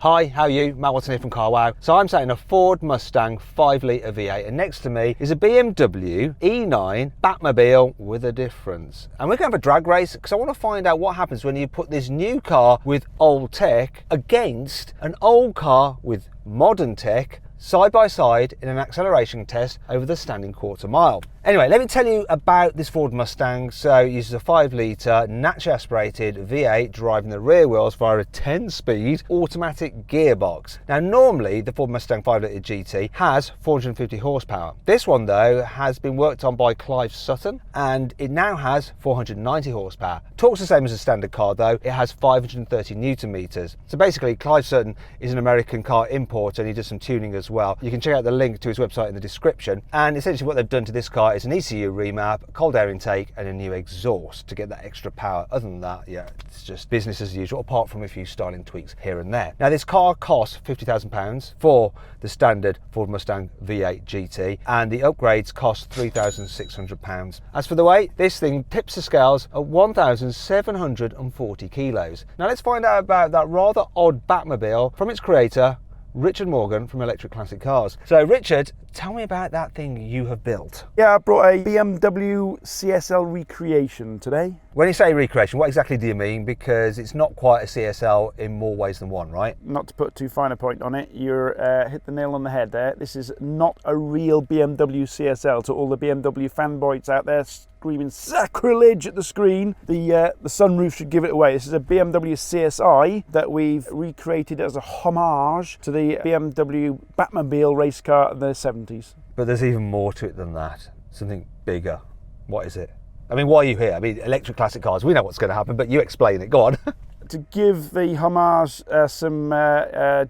Hi, how are you? Matt Watson here from Car Wow. So I'm sat in a Ford Mustang 5-litre V8 and next to me is a BMW E9 Batmobile with a difference. And we're going to have a drag race because I want to find out what happens when you put this new car with old tech against an old car with modern tech side by side in an acceleration test over the standing quarter mile. Anyway, let me tell you about this Ford Mustang. So it uses a 5-litre naturally aspirated V8 driving the rear wheels via a 10-speed automatic gearbox. Now normally the Ford Mustang 5-litre GT has 450 horsepower. This one though has been worked on by Clive Sutton and it now has 490 horsepower. Torque's the same as a standard car though, it has 530 Newton meters. So basically Clive Sutton is an American car importer and he does some tuning as well. You can check out the link to his website in the description, and essentially what they've done to this car is an ECU remap, cold air intake and a new exhaust to get that extra power. Other than that, yeah, it's just business as usual, apart from a few styling tweaks here and there. Now this car costs £50,000 for the standard Ford Mustang V8 GT and the upgrades cost £3,600. As for the weight, this thing tips the scales at 1,740 kilos. Now let's find out about that rather odd Batmobile from its creator, Richard Morgan from Electric Classic Cars. So Richard, tell me about that thing you have built. Yeah, I brought a BMW CSL recreation today. When you say recreation, what exactly do you mean? Because it's not quite a CSL in more ways than one, right? Not to put too fine a point on it, you're hit the nail on the head there. This is not a real BMW CSL. To all the BMW fanboys out there screaming sacrilege at the screen, the sunroof should give it away. This is a BMW CSI that we've recreated as a homage to the BMW Batmobile race car of the 70s. But there's even more to it than that. Something bigger. What is it? I mean, why are you here? I mean, Electric Classic Cars, we know what's going to happen, but you explain it. Go on. To give the homage some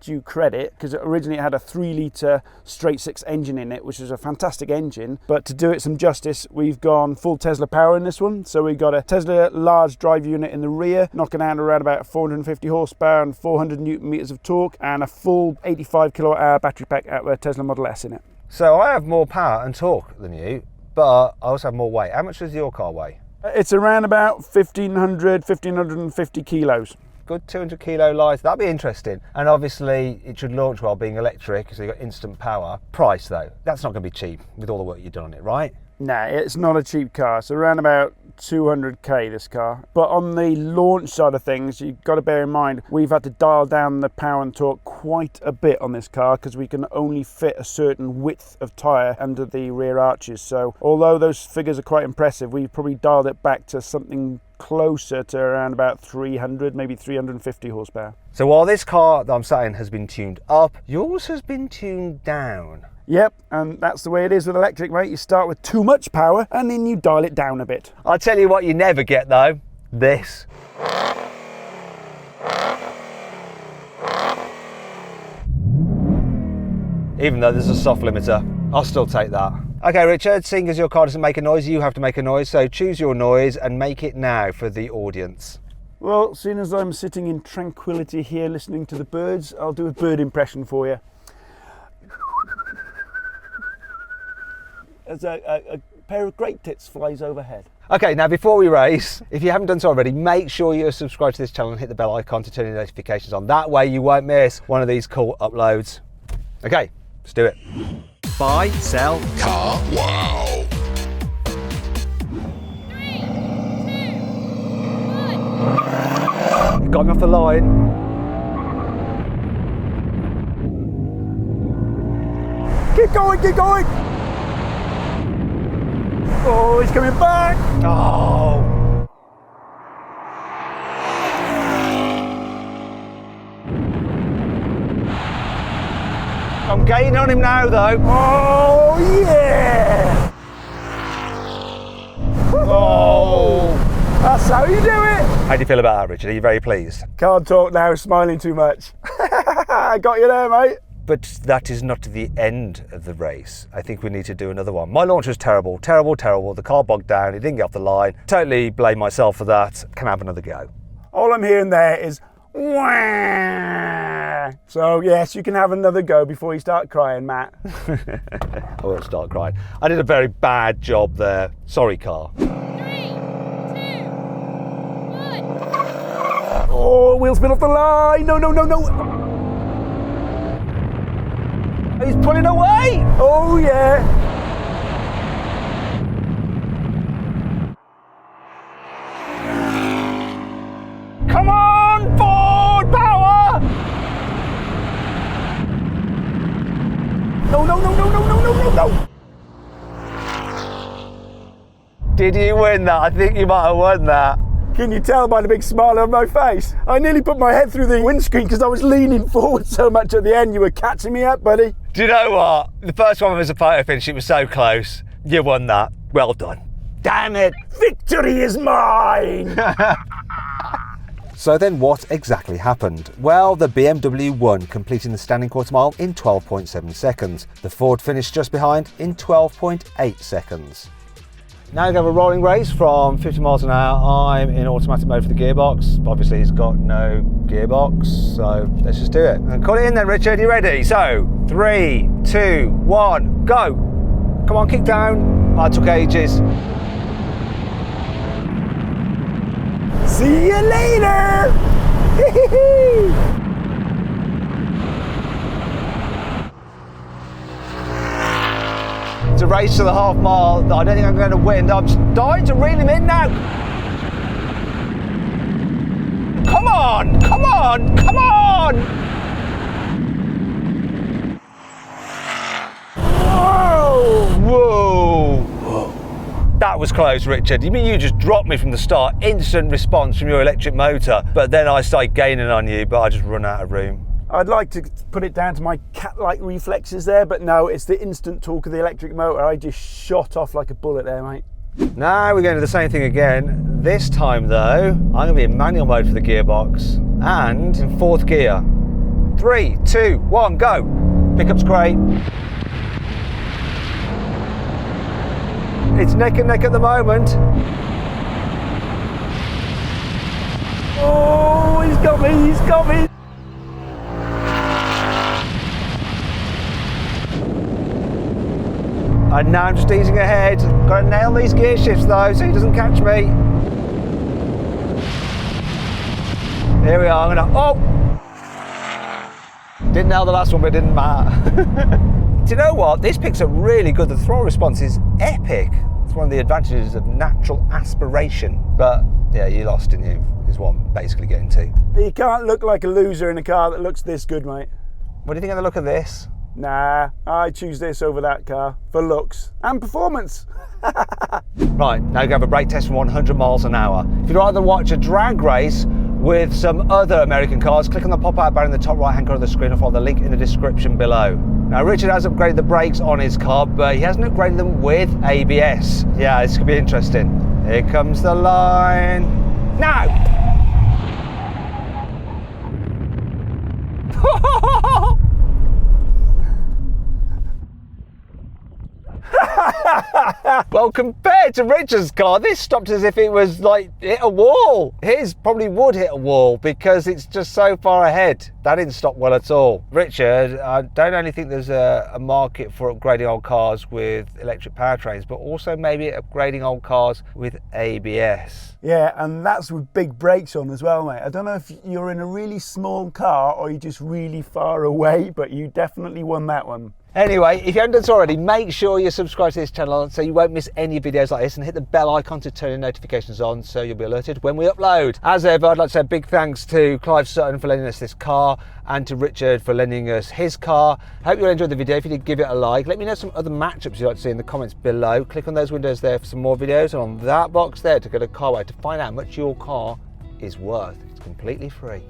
due credit, because originally it had a 3-litre straight-six engine in it, which is a fantastic engine, but to do it some justice, we've gone full Tesla power in this one. So we've got a Tesla large drive unit in the rear, knocking out around about 450 horsepower and 400 Newton meters of torque, and a full 85 kilowatt hour battery pack out of a Tesla Model S in it. So I have more power and torque than you, but I also have more weight. How much does your car weigh? It's around about 1,550 kilos. Good 200 kilo light, that'd be interesting. And obviously it should launch well being electric, so you've got instant power. Price though, that's not going to be cheap with all the work you've done on it, right? Nah, it's not a cheap car. It's around about 200k this car. But on the launch side of things, you've got to bear in mind, we've had to dial down the power and torque quite a bit on this car because we can only fit a certain width of tyre under the rear arches. So although those figures are quite impressive, we've probably dialed it back to something closer to around about 300, maybe 350 horsepower. So while this car that I'm sat in has been tuned up, yours has been tuned down. Yep, and that's the way it is with electric, mate. You start with too much power and then you dial it down a bit. I'll tell you what you never get though, this. Even though there's a soft limiter, I'll still take that. Okay Richard, seeing as your car doesn't make a noise, you have to make a noise, so choose your noise and make it now for the audience. Well, seeing as I'm sitting in tranquility here listening to the birds, I'll do a bird impression for you. As a pair of great tits flies overhead. Okay, now before we race, if you haven't done so already, make sure you're subscribed to this channel and hit the bell icon to turn your notifications on. That way you won't miss one of these cool uploads. Okay, let's do it. Buy, sell, Car Wow. 3, 2, 1. got me off the line. Keep going, keep going! Oh, he's coming back! Oh. I'm gaining on him now though. Oh, yeah! Oh. That's how you do it! How do you feel about that, Richard? Are you very pleased? Can't talk now, smiling too much. I got you there, mate. But that is not the end of the race. I think we need to do another one. My launch was terrible, terrible, terrible. The car bogged down, it didn't get off the line. Totally blame myself for that. Can I have another go? All I'm hearing there is wah. So yes, you can have another go before you start crying, Matt. I won't start crying. I did a very bad job there. Sorry, car. 3, 2, 1. Oh, wheels been off the line. No, no, no, no. He's pulling away! Oh yeah! Come on, Ford power! No, no, no, no, no, no, no, no, no! Did you win that? I think you might have won that. Can you tell by the big smile on my face? I nearly put my head through the windscreen because I was leaning forward so much at the end. You were catching me up, buddy. Do you know what? The first one was a photo finish. It was so close. You won that. Well done. Damn it. Victory is mine! So then what exactly happened? Well, the BMW won, completing the standing quarter mile in 12.7 seconds. The Ford finished just behind in 12.8 seconds. Now we have a rolling race from 50 miles an hour. I'm in automatic mode for the gearbox. Obviously it's got no gearbox, so let's just do it. And call it in then, Richard, you ready? So, 3, 2, 1, go. Come on, kick down. I took ages. See you later! It's a race to the half mile that I don't think I'm going to win. I'm just dying to reel him in now. Come on, come on, come on! Whoa! Whoa! That was close, Richard. You mean you just dropped me from the start? Instant response from your electric motor, but then I started gaining on you, but I just run out of room. I'd like to put it down to my cat-like reflexes there, but no, it's the instant torque of the electric motor. I just shot off like a bullet there, mate. Now we're going to do the same thing again. This time though, I'm going to be in manual mode for the gearbox and in 4th gear. 3, 2, 1, go. Pickup's great. It's neck and neck at the moment. Oh, he's got me, he's got me. And now I'm just easing ahead. Got to nail these gear shifts though, so he doesn't catch me. Here we are. I'm gonna, oh! Didn't nail the last one, but it didn't matter. Do you know what? This picks up really good. The throttle response is epic. It's one of the advantages of natural aspiration. But yeah, you lost, didn't you? Is what I'm basically getting to. You can't look like a loser in a car that looks this good, mate. What do you think of the look of this? Nah, I choose this over that car for looks and performance. Right, now you have a brake test from 100 miles an hour. If you'd rather watch a drag race with some other American cars, click on the pop-out bar in the top right-hand corner of the screen or follow the link in the description below. Now, Richard has upgraded the brakes on his car, but he hasn't upgraded them with ABS. Yeah, this could be interesting. Here comes the line. Now! Well, compared to Richard's car, this stopped as if it was like hit a wall. His probably would hit a wall because it's just so far ahead. That didn't stop well at all. Richard, I don't only think there's a market for upgrading old cars with electric powertrains, but also maybe upgrading old cars with ABS. Yeah, and that's with big brakes on as well, mate. I don't know if you're in a really small car or you're just really far away, but you definitely won that one. Anyway, if you haven't done so already, make sure you subscribe to this channel so you won't miss any videos like this, and hit the bell icon to turn your notifications on so you'll be alerted when we upload. As ever, I'd like to say a big thanks to Clive Sutton for lending us this car and to Richard for lending us his car. Hope you all enjoyed the video. If you did, give it a like. Let me know some other matchups you'd like to see in the comments below. Click on those windows there for some more videos, and on that box there to go to Carway to find out how much your car is worth. It's completely free.